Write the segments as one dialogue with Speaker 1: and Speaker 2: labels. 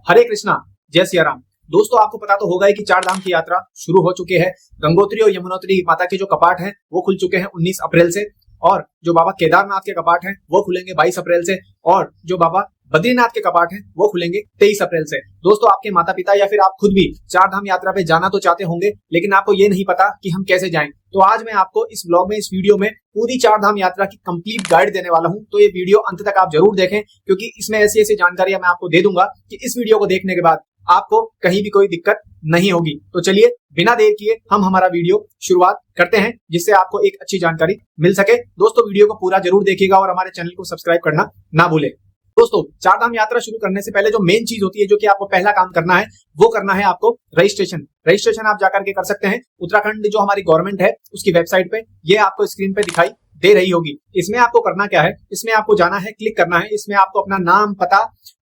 Speaker 1: हरे कृष्णा, जय सिया राम। दोस्तों, आपको पता तो होगा ही कि चार धाम की यात्रा शुरू हो चुकी है। गंगोत्री और यमुनोत्री माता के जो कपाट हैं वो खुल चुके हैं 19 अप्रैल से, और जो बाबा केदारनाथ के कपाट हैं वो खुलेंगे 22 अप्रैल से, और जो बाबा बद्रीनाथ के कपाट हैं वो खुलेंगे 23 अप्रैल से। दोस्तों, आपके माता पिता या फिर आप खुद भी चार धाम यात्रा पे जाना तो चाहते होंगे, लेकिन आपको ये नहीं पता कि हम कैसे जाएं। तो आज मैं आपको इस ब्लॉग में, इस वीडियो में पूरी चार धाम यात्रा की कंप्लीट गाइड देने वाला हूं। तो ये वीडियो अंत तक आप जरूर देखें, क्योंकि इसमें ऐसी ऐसी जानकारियां मैं आपको दे दूंगा कि इस वीडियो को देखने के बाद आपको कहीं भी कोई दिक्कत नहीं होगी। तो चलिए बिना देर किए हम हमारा वीडियो शुरुआत करते हैं, जिससे आपको एक अच्छी जानकारी मिल सके। दोस्तों, वीडियो को पूरा जरूर देखिएगा और हमारे चैनल को सब्सक्राइब करना ना भूलें। दोस्तों, चार धाम यात्रा शुरू करने से पहले जो मेन चीज होती है, जो कि आपको पहला काम करना है, वो करना है आपको रजिस्ट्रेशन आप जाकर के कर सकते हैं। उत्तराखंड जो हमारी गवर्नमेंट है उसकी वेबसाइट पे ये आपको स्क्रीन पे दिखाई दे रही होगी। इसमें आपको करना क्या है, इसमें आपको जाना है, क्लिक करना है। इसमें आपको अपना नाम, पता,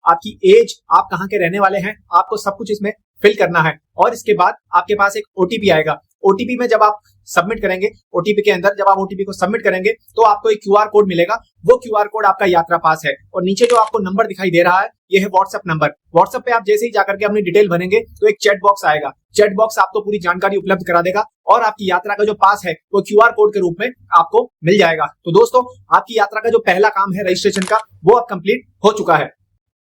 Speaker 1: आपकी एज, आप कहाँ के रहने वाले हैं, आपको सब कुछ इसमें फिल करना है। और इसके बाद आपके पास एक ओटीपी आएगा। ओटीपी में जब आप सबमिट करेंगे, ओटीपी के अंदर जब आप ओटीपी को सबमिट करेंगे तो आपको एक क्यूआर कोड मिलेगा। वो क्यूआर कोड आपका यात्रा पास है। और नीचे जो आपको नंबर दिखाई दे रहा है, ये है व्हाट्सएप नंबर। व्हाट्सएप पे आप जैसे ही जाकर के अपनी डिटेल भरेंगे तो एक चैट बॉक्स आएगा। चैट बॉक्स आपको पूरी जानकारी उपलब्ध करा देगा और आपकी यात्रा का जो पास है वो क्यूआर कोड के रूप में आपको मिल जाएगा। तो दोस्तों, आपकी यात्रा का जो पहला काम है रजिस्ट्रेशन का, वो अब कंप्लीट हो चुका है।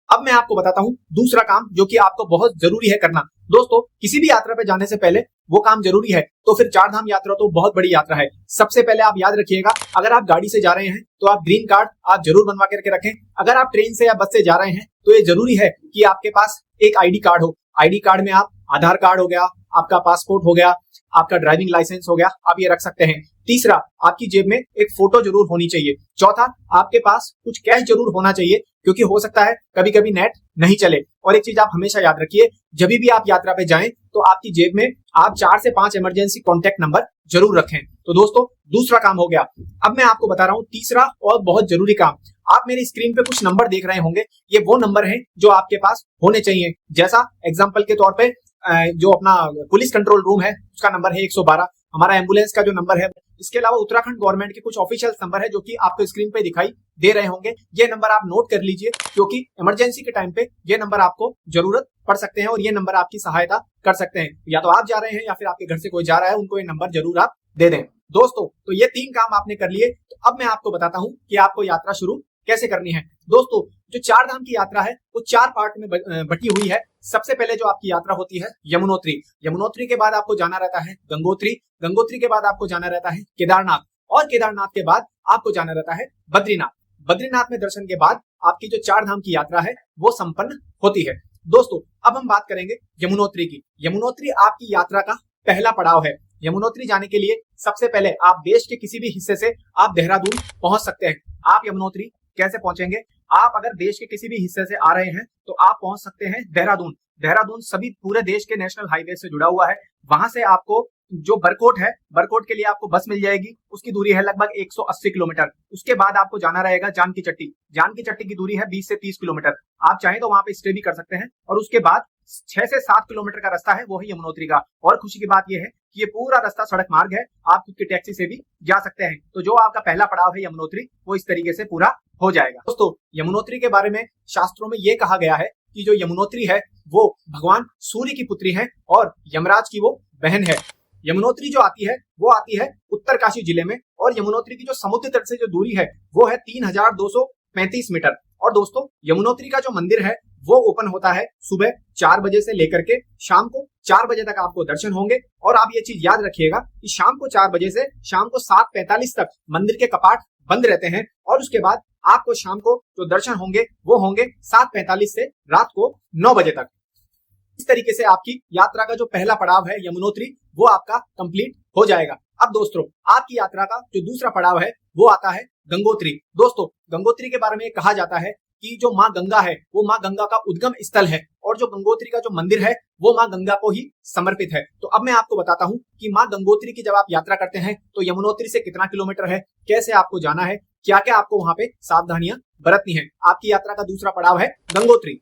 Speaker 1: अब मैं आपको बताता हूं दूसरा काम, जो कि आपको बहुत जरूरी है करना। दोस्तों, किसी भी यात्रा पे जाने से पहले वो काम जरूरी है, तो फिर चार धाम यात्रा तो बहुत बड़ी यात्रा है। सबसे पहले आप याद रखिएगा, अगर आप गाड़ी से जा रहे हैं तो आप ग्रीन कार्ड आप जरूर बनवा करके रखें। अगर आप ट्रेन से या बस से जा रहे हैं तो ये जरूरी है कि आपके पास एक आईडी कार्ड हो। आईडी कार्ड में आप आधार कार्ड हो गया, आपका पासपोर्ट हो गया, आपका ड्राइविंग लाइसेंस हो गया, आप ये रख सकते हैं। तीसरा, आपकी जेब में एक फोटो जरूर होनी चाहिए। चौथा, आपके पास कुछ कैश जरूर होना चाहिए, क्योंकि हो सकता है कभी कभी नेट नहीं चले। और एक चीज आप हमेशा याद रखिए, जब भी आप यात्रा पे जाएं तो आपकी जेब में आप 4 से 5 इमरजेंसी कॉन्टेक्ट नंबर जरूर रखें। तो दोस्तों, दूसरा काम हो गया। अब मैं आपको बता रहा हूं तीसरा और बहुत जरूरी काम। आप मेरी स्क्रीन पे कुछ नंबर देख रहे होंगे, ये वो नंबर हैं जो आपके पास होने चाहिए। जैसा एग्जाम्पल के तौर पे जो अपना पुलिस कंट्रोल रूम है उसका नंबर है 112, हमारा एम्बुलेंस का जो नंबर है। इसके अलावा उत्तराखंड गवर्नमेंट के कुछ ऑफिशियल नंबर है जो कि आपको स्क्रीन पे दिखाई दे रहे होंगे। ये नंबर आप नोट कर लीजिए, क्योंकि इमरजेंसी के टाइम पे ये नंबर आपको जरूरत पड़ सकते हैं और ये नंबर आपकी सहायता कर सकते हैं। या तो आप जा रहे हैं या फिर आपके घर से कोई जा रहा है, उनको ये नंबर जरूर आप दे दें। दोस्तों, तो ये 3 काम आपने कर लिए। तो अब मैं आपको बताता हूं कि आपको यात्रा शुरू कैसे करनी है। दोस्तों, जो चार धाम की यात्रा है वो 4 पार्ट में बटी हुई है। सबसे पहले जो आपकी यात्रा होती है यमुनोत्री। यमुनोत्री के बाद आपको जाना रहता है गंगोत्री। गंगोत्री के बाद आपको जाना रहता है केदारनाथ, और केदारनाथ के बाद आपको जाना रहता है बद्रीनाथ। बद्रीनाथ में दर्शन के बाद आपकी जो चार धाम की यात्रा है वो संपन्न होती है। दोस्तों, अब हम बात करेंगे यमुनोत्री की। यमुनोत्री आपकी यात्रा का पहला पड़ाव है। यमुनोत्री जाने के लिए सबसे पहले आप देश के किसी भी हिस्से से आप देहरादून पहुंच सकते हैं। आप यमुनोत्री कैसे पहुंचेंगे? आप अगर देश के किसी भी हिस्से से आ रहे हैं तो आप पहुंच सकते हैं देहरादून। देहरादून सभी पूरे देश के नेशनल हाईवे से जुड़ा हुआ है। वहां से आपको जो बरकोट है, बरकोट के लिए आपको बस मिल जाएगी। उसकी दूरी है लगभग 180 किलोमीटर। उसके बाद आपको जाना रहेगा जानकी चट्टी। जानकी चट्टी की दूरी है 20 से 30 किलोमीटर। आप चाहें तो वहां पे स्टे भी कर सकते हैं। और उसके बाद 6 से 7 किलोमीटर का रास्ता है, वो है यमुनोत्री का। और खुशी की बात यह है कि ये पूरा रास्ता सड़क मार्ग है, आप खुद की टैक्सी से भी जा सकते हैं। तो जो आपका पहला पड़ाव है यमुनोत्री, वो इस तरीके से पूरा हो जाएगा। दोस्तों, यमुनोत्री के बारे में शास्त्रों में ये कहा गया है कि जो यमुनोत्री है वो भगवान सूर्य की पुत्री है और यमराज की वो बहन है। यमुनोत्री जो आती है वो आती है उत्तरकाशी जिले में, और यमुनोत्री की जो समुद्र तट से जो दूरी है वो है 3235 मीटर। और दोस्तों, यमुनोत्री का जो मंदिर है वो ओपन होता है सुबह 4 बजे से लेकर के शाम को 4 बजे तक आपको दर्शन होंगे। और आप ये चीज याद रखिएगा कि शाम को 4 बजे से शाम को 7:45 तक मंदिर के कपाट बंद रहते हैं। और उसके बाद आपको शाम को जो दर्शन होंगे वो होंगे 7:45 से रात को 9 बजे तक। इस तरीके से आपकी यात्रा का जो पहला पड़ाव है यमुनोत्री, वो आपका कंप्लीट हो जाएगा। अब दोस्तों, आपकी यात्रा का जो दूसरा पड़ाव है वो आता है गंगोत्री। दोस्तों, गंगोत्री के बारे में कहा जाता है कि जो माँ गंगा है वो माँ गंगा का उद्गम स्थल है, और जो गंगोत्री का जो मंदिर है वो माँ गंगा को ही समर्पित है। तो अब मैं आपको बताता हूँ कि माँ गंगोत्री की जब आप यात्रा करते हैं तो यमुनोत्री से कितना किलोमीटर है, कैसे आपको जाना है, क्या क्या आपको वहां पे सावधानियां बरतनी है। आपकी यात्रा का दूसरा पड़ाव है गंगोत्री।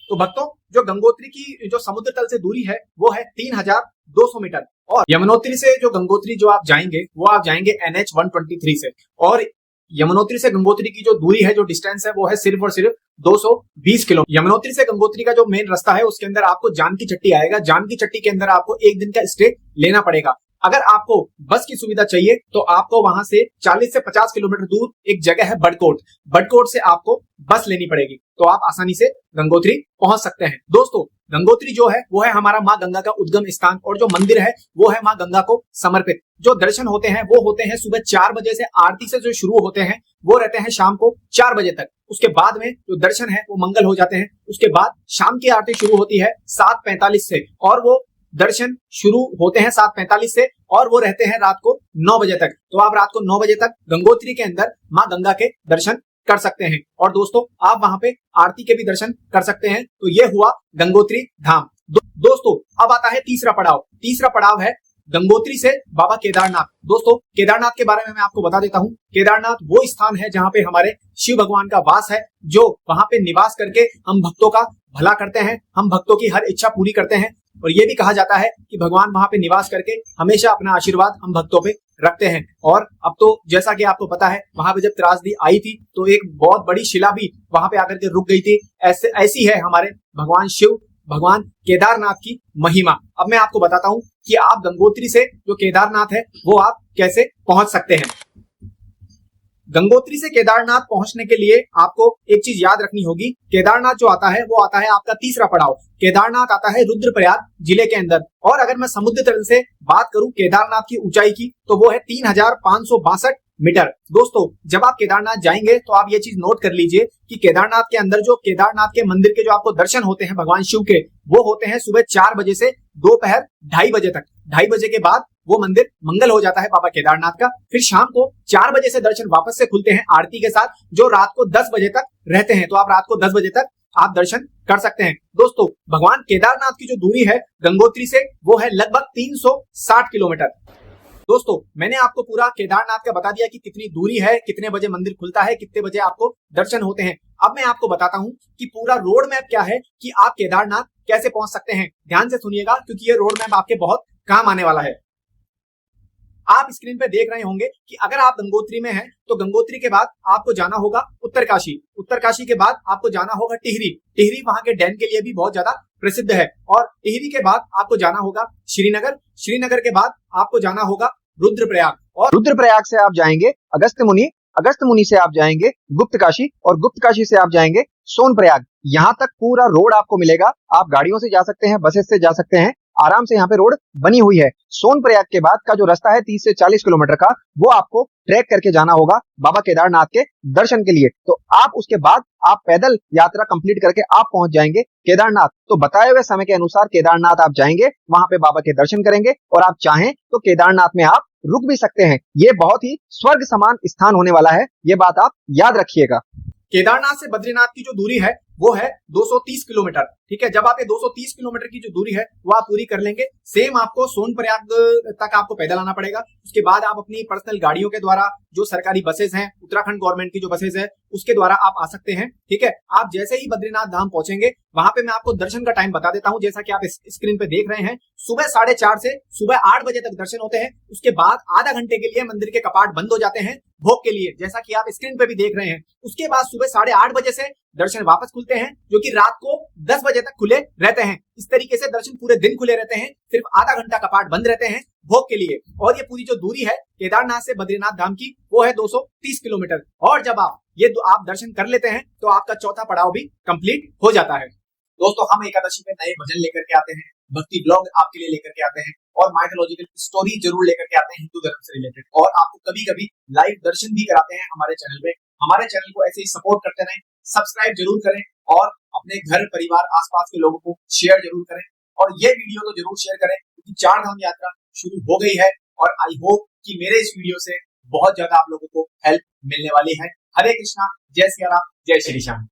Speaker 1: तो भक्तों, जो गंगोत्री की जो समुद्र तल से दूरी है वो है 3200 मीटर। और यमुनोत्री से जो गंगोत्री जो आप जाएंगे वो आप जाएंगे NH 123 से। और यमुनोत्री से गंगोत्री की जो दूरी है, जो डिस्टेंस है, वो है सिर्फ और सिर्फ 220 किलोमीटर। यमुनोत्री से गंगोत्री का जो मेन रास्ता है उसके अंदर आपको जानकी चट्टी आएगा। जानकी चट्टी के अंदर आपको एक दिन का स्टे लेना पड़ेगा। अगर आपको बस की सुविधा चाहिए तो आपको वहां से 40 से 50 किलोमीटर दूर एक जगह है बडकोट, बडकोट से आपको बस लेनी पड़ेगी, तो आप आसानी से गंगोत्री पहुंच सकते हैं। दोस्तों, गंगोत्री जो है वो है हमारा माँ गंगा का उद्गम स्थान, और जो मंदिर है वो है माँ गंगा को समर्पित। जो दर्शन होते हैं वो होते हैं सुबह 4 बजे से, आरती से जो शुरू होते हैं वो रहते हैं शाम को 4 बजे तक। उसके बाद में जो दर्शन है वो मंगल हो जाते हैं। उसके बाद शाम की आरती शुरू होती है 7:45 से, और वो दर्शन शुरू होते हैं 7:45 से, और वो रहते हैं रात को 9 बजे तक। तो आप रात को 9 बजे तक गंगोत्री के अंदर माँ गंगा के दर्शन कर सकते हैं। और दोस्तों, आप वहां पे आरती के भी दर्शन कर सकते हैं। तो ये हुआ गंगोत्री धाम। दोस्तों, अब आता है तीसरा पड़ाव। तीसरा पड़ाव है गंगोत्री से बाबा केदारनाथ। दोस्तों, केदारनाथ के बारे में मैं आपको बता देता हूँ। केदारनाथ वो स्थान है जहाँ पे हमारे शिव भगवान का वास है, जो वहां पे निवास करके हम भक्तों का भला करते हैं, हम भक्तों की हर इच्छा पूरी करते हैं। और ये भी कहा जाता है कि भगवान वहां पे निवास करके हमेशा अपना आशीर्वाद हम भक्तों पे रखते हैं। और अब तो जैसा कि आपको पता है, वहां पे जब त्रासदी आई थी तो एक बहुत बड़ी शिला भी वहां पे आकर के रुक गई थी। ऐसी है हमारे भगवान शिव, भगवान केदारनाथ की महिमा। अब मैं आपको बताता हूं कि आप गंगोत्री से जो केदारनाथ है वो आप कैसे पहुंच सकते हैं। गंगोत्री से केदारनाथ पहुंचने के लिए आपको एक चीज याद रखनी होगी। केदारनाथ जो आता है वो आता है आपका तीसरा पड़ाव। केदारनाथ आता है रुद्रप्रयाग जिले के अंदर। और अगर मैं समुद्र तल से बात करूं केदारनाथ की ऊंचाई की, तो वो है 3562 मीटर। दोस्तों, जब आप केदारनाथ जाएंगे तो आप ये चीज नोट कर लीजिए कि केदारनाथ के अंदर जो केदारनाथ के मंदिर के जो आपको दर्शन होते हैं भगवान शिव के, वो होते हैं सुबह 4 बजे से दोपहर 2:30 बजे तक। 2:30 बजे के बाद वो मंदिर मंगल हो जाता है बाबा केदारनाथ का। फिर शाम को 4 बजे से दर्शन वापस से खुलते हैं आरती के साथ, जो रात को 10 बजे तक रहते हैं। तो आप रात को 10 बजे तक आप दर्शन कर सकते हैं। दोस्तों, भगवान केदारनाथ की जो दूरी है गंगोत्री से, वो है लगभग 360 किलोमीटर। दोस्तों, मैंने आपको पूरा केदारनाथ का बता दिया कि कितनी दूरी है, कितने बजे मंदिर खुलता है, कितने बजे आपको दर्शन होते हैं। अब मैं आपको बताता हूं कि पूरा रोड मैप क्या है कि आप केदारनाथ कैसे पहुंच सकते हैं। ध्यान से सुनिएगा, क्योंकि ये रोड मैप आपके बहुत काम आने वाला है। आप स्क्रीन पे देख रहे होंगे कि अगर आप गंगोत्री में हैं तो गंगोत्री के बाद आपको जाना होगा उत्तरकाशी। उत्तरकाशी के बाद आपको जाना होगा टिहरी। टिहरी वहां के डैम के लिए भी बहुत ज्यादा प्रसिद्ध है। और टिहरी के बाद आपको जाना होगा श्रीनगर। श्रीनगर के बाद आपको जाना होगा रुद्रप्रयाग, और
Speaker 2: रुद्रप्रयाग से आप जाएंगे अगस्त मुनि, अगस्त मुनि से आप जाएंगे गुप्तकाशी, और गुप्तकाशी से आप जाएंगे सोनप्रयाग। यहाँ तक पूरा रोड आपको मिलेगा। आप गाड़ियों से जा सकते हैं, बसेस से जा सकते हैं, आराम से यहाँ पे रोड बनी हुई है। सोनप्रयाग के बाद का जो रास्ता है 30 से 40 किलोमीटर का, वो आपको ट्रैक करके जाना होगा बाबा केदारनाथ के दर्शन के लिए। तो आप उसके बाद आप पैदल यात्रा कंप्लीट करके आप पहुंच जाएंगे केदारनाथ। तो बताए हुए समय के अनुसार केदारनाथ आप जाएंगे, वहां पे बाबा के दर्शन करेंगे, और आप चाहें तो केदारनाथ में आप रुक भी सकते हैं। ये बहुत ही स्वर्ग समान स्थान होने वाला है, ये बात आप याद रखिएगा।
Speaker 1: केदारनाथ से बद्रीनाथ की जो दूरी है वो है 230 किलोमीटर। ठीक है, जब आप ये 230 किलोमीटर की जो दूरी है वो आप पूरी कर लेंगे, सेम आपको सोनप्रयाग तक आपको पैदल आना पड़ेगा। उसके बाद आप अपनी पर्सनल गाड़ियों के द्वारा, जो सरकारी बसेस हैं, उत्तराखंड गवर्नमेंट की जो बसेस है, उसके द्वारा आप आ सकते हैं। ठीक है, आप जैसे ही बद्रीनाथ धाम पहुंचेंगे, वहां पे मैं आपको दर्शन का टाइम बता देता हूं। जैसा कि आप इस स्क्रीन पे देख रहे हैं, सुबह 4:30 से सुबह 8 बजे तक दर्शन होते हैं। उसके बाद आधा घंटे के लिए मंदिर के कपाट बंद हो जाते हैं भोग के लिए, जैसा कि आप स्क्रीन पे भी देख रहे हैं। उसके बाद सुबह 8:30 बजे से दर्शन वापस खुलते हैं, जो कि रात को 10 बजे तक खुले रहते हैं। इस तरीके से दर्शन पूरे दिन खुले रहते हैं, सिर्फ आधा घंटा कपाट बंद रहते हैं भोग के लिए। और ये पूरी जो दूरी है केदारनाथ से बद्रीनाथ धाम की, वो है 230 किलोमीटर। और जब आप दर्शन कर लेते हैं तो आपका चौथा पड़ाव भी कंप्लीट हो जाता है। दोस्तों, हम एकादशी में नए भजन लेकर के आते हैं, भक्ति ब्लॉग आपके लिए लेकर के आते हैं, और माइथोलॉजिकल स्टोरी जरूर लेकर के आते हैं हिंदू धर्म से रिलेटेड, और आपको कभी कभी लाइव दर्शन भी कराते हैं हमारे चैनल पे। हमारे चैनल को ऐसे ही सपोर्ट करते रहें, सब्सक्राइब जरूर करें, और अपने घर परिवार आसपास के लोगों को शेयर जरूर करें। और ये वीडियो तो जरूर शेयर करें, क्योंकि 4 धाम यात्रा शुरू हो गई है, और आई होप कि मेरे इस वीडियो से बहुत ज्यादा आप लोगों को हेल्प मिलने वाली है। हरे कृष्णा, जय सिया राम, जय श्री श्याम।